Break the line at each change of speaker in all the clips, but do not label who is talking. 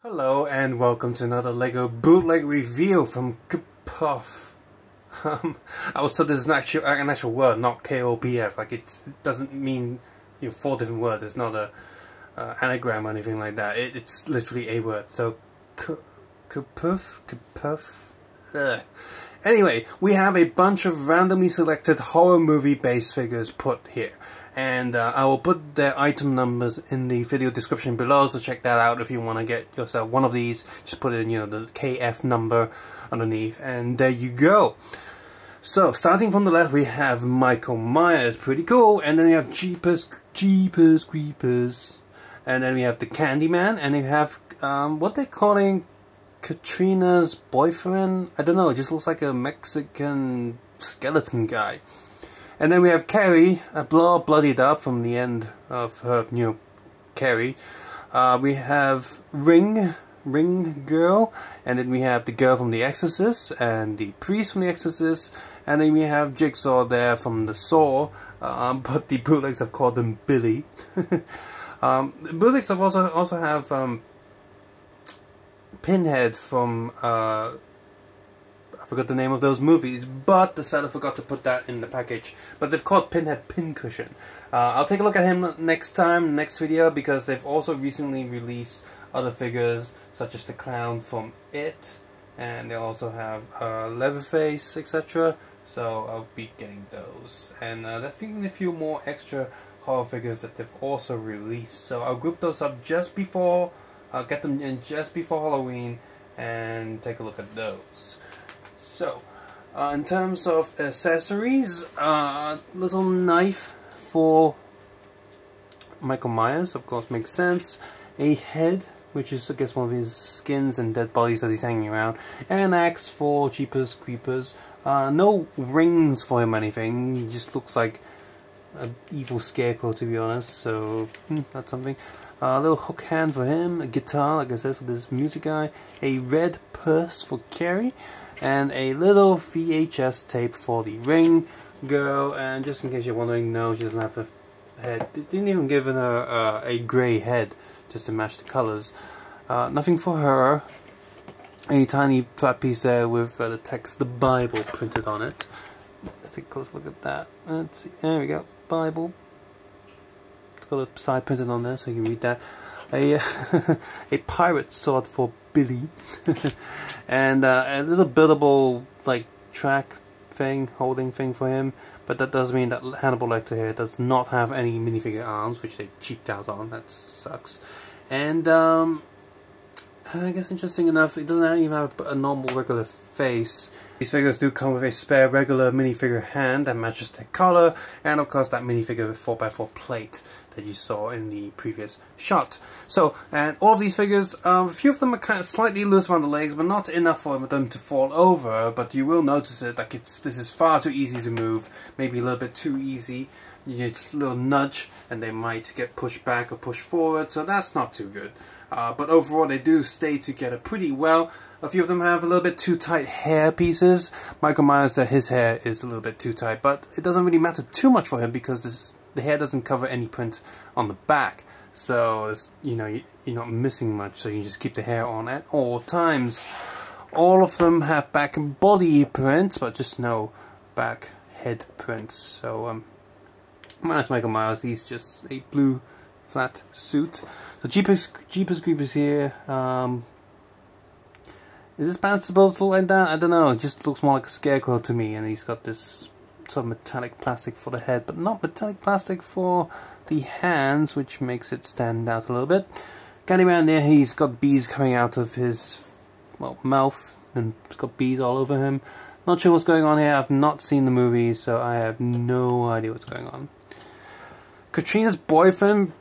Hello and welcome to another LEGO Bootleg review from Kopf. I was told this is an actual word, not KOPF. Like it doesn't mean four different words. It's not a anagram or anything like that. It's literally a word. So Kopf. Anyway, we have a bunch of randomly selected horror movie base figures put here. And I will put their item numbers in the video description below, so check that out if you want to get yourself one of these. Just put in, the KF number underneath, and there you go. So, starting from the left, we have Michael Myers, pretty cool, and then we have Jeepers Creepers, and then we have the Candyman, and then we have what they're calling Katrina's boyfriend. I don't know, it just looks like a Mexican skeleton guy. And then we have Carrie, bloodied up from the end of her, Carrie. We have Ring girl, and then we have the girl from the Exorcist, and the priest from the Exorcist, and then we have JigSaw there from the Saw, but the bootlegs have called them Billy. The bootlegs have also have Pinhead from I forgot the name of those movies, but the seller forgot to put that in the package. But they've called Pinhead Pincushion. I'll take a look at him next video, because they've also recently released other figures, such as the clown from It, and they also have Leatherface, etc. So I'll be getting those. And they're thinking a few more extra horror figures that they've also released. So I'll group those up just before, I'll get them in just before Halloween, and take a look at those. So, in terms of accessories, little knife for Michael Myers, of course, makes sense. A head, which is, I guess, one of his skins and dead bodies that he's hanging around. And an axe for Jeepers Creepers. No rings for him or anything. He just looks like an evil scarecrow, to be honest. So, that's something. A little hook hand for him. A guitar, like I said, for this music guy. A red purse for Carrie. And a little VHS tape for the Ring girl. And just in case you're wondering, no, she doesn't have a head. They didn't even give her a grey head just to match the colours. Nothing for her. A tiny flat piece there with the text, the Bible, printed on it. Let's take a close look at that. Let's see. There we go. Bible. It's got a side printed on there so you can read that. A pirate sword for Billy. And a little buildable track thing, holding thing for him, but that does mean that Hannibal Lecter here does not have any minifigure arms, which they cheaped out on. That sucks. And I guess interesting enough, it doesn't even have a normal regular face. These figures do come with a spare regular minifigure hand that matches their color, and of course that minifigure 4x4 plate that you saw in the previous shot. So, and all of these figures, a few of them are kind of slightly loose around the legs, but not enough for them to fall over, but you will notice it, like this is far too easy to move, maybe a little bit too easy. You get just a little nudge and they might get pushed back or pushed forward, so that's not too good. But overall they do stay together pretty well. A few of them have a little bit too tight hair pieces. Michael Myers, his hair is a little bit too tight, but it doesn't really matter too much for him because the hair doesn't cover any print on the back. So, you're not missing much, so you can just keep the hair on at all times. All of them have back and body prints, but just no back head prints. So, minus Michael Myers, he's just a blue flat suit. So Jeepers Creepers here. Is this band supposed to look like that? I don't know. It just looks more like a scarecrow to me, and he's got this sort of metallic plastic for the head, but not metallic plastic for the hands, which makes it stand out a little bit. Candyman there, he's got bees coming out of his mouth, and he's got bees all over him. Not sure what's going on here. I've not seen the movie, so I have no idea what's going on. Katrina's boyfriend,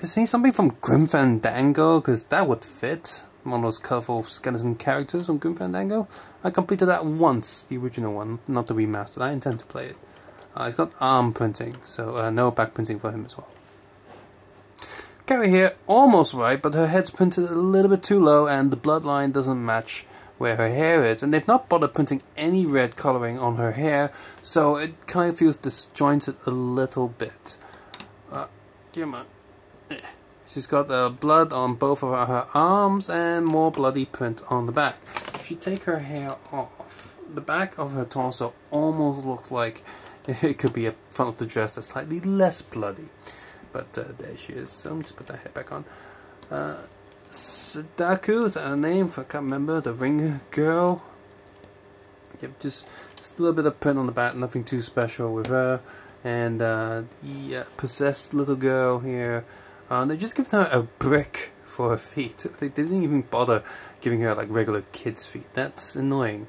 is he something from Grim Fandango? Because that would fit. One of those colourful skeleton characters from Grim Fandango. I completed that once, the original one, not the remastered. I intend to play it. He's got arm printing, so no back printing for him as well. Carrie here, almost right, but her head's printed a little bit too low and the bloodline doesn't match where her hair is. And they've not bothered printing any red colouring on her hair, so it kind of feels disjointed a little bit. Come on. She's She's got blood on both of her arms and more bloody print on the back. If you take her hair off, the back of her torso almost looks like it could be a front of the dress that's slightly less bloody. But there she is, so I'm just put that hair back on. Sadaku, is that her name? I can't remember. The Ringu girl. Yep, just a little bit of print on the back, nothing too special with her. And the possessed little girl here, they just given her a brick for her feet. They didn't even bother giving her like regular kids' feet. That's annoying.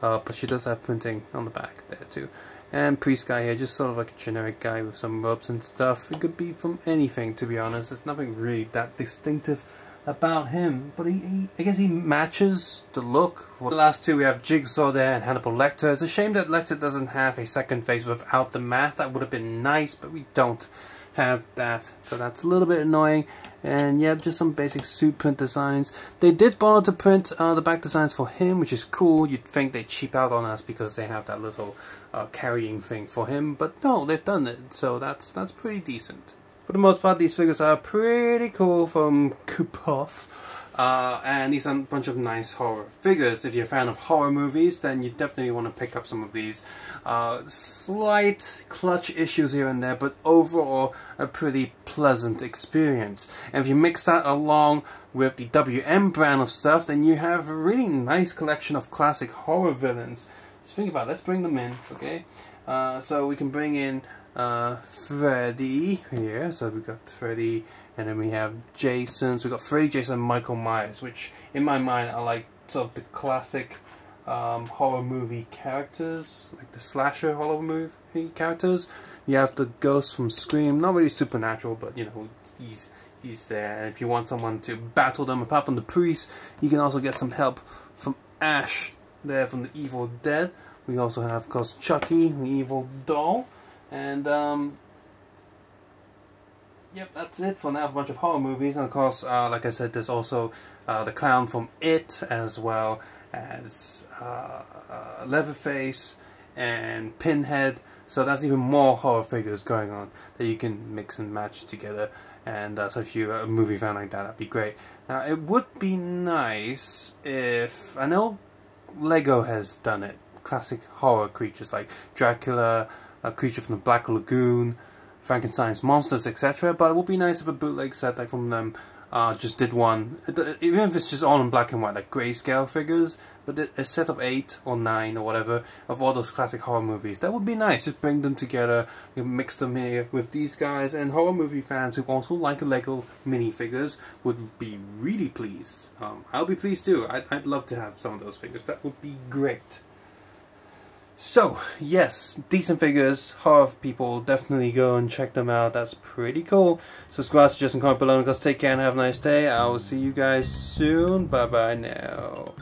But she does have printing on the back there too. And priest guy here, just sort of like a generic guy with some robes and stuff. It could be from anything, to be honest. There's nothing really that distinctive about him, but I guess he matches the look. For the last two we have Jigsaw there and Hannibal Lecter. It's a shame that Lecter doesn't have a second face without the mask. That would have been nice, but we don't have that, so that's a little bit annoying. And yeah, just some basic suit print designs. They did bother to print the back designs for him, which is cool. You'd think they'd cheap out on us because they have that little carrying thing for him, but no, they've done it, so that's pretty decent. For the most part, these figures are pretty cool from Kopf. And these are a bunch of nice horror figures. If you're a fan of horror movies, then you definitely want to pick up some of these. Slight clutch issues here and there, but overall a pretty pleasant experience. And if you mix that along with the WM brand of stuff, then you have a really nice collection of classic horror villains. Just think about it. Let's bring them in, okay? So we can bring in Freddy here. So we've got Freddy. And then we have Jason. So we've got Freddy, Jason, and Michael Myers, which in my mind are like sort of the classic horror movie characters, like the slasher horror movie characters. You have the ghost from Scream, not really supernatural, but you know, he's there. And if you want someone to battle them, apart from the priest, you can also get some help from Ash there from the Evil Dead. We also have, of course, Chucky, the evil doll, and yep, that's it for now. A bunch of horror movies, and of course, like I said, there's also the clown from It, as well as Leatherface and Pinhead. So that's even more horror figures going on that you can mix and match together. And so if you're a movie fan like that, that'd be great. Now, it would be nice if, I know Lego has done it, classic horror creatures like Dracula, a creature from the Black Lagoon, Frankenstein's monsters, etc. But it would be nice if a bootleg set like from them just did one, even if it's just all in black and white, like grayscale figures, but a set of 8 or 9 or whatever of all those classic horror movies. That would be nice. Just bring them together, you mix them here with these guys, and horror movie fans who also like Lego minifigures would be really pleased. I'll be pleased too. I'd love to have some of those figures. That would be great. So, yes, decent figures, horror people, definitely go and check them out. That's pretty cool. Subscribe, suggest, and comment below, and guys, take care and have a nice day. I will see you guys soon. Bye bye now.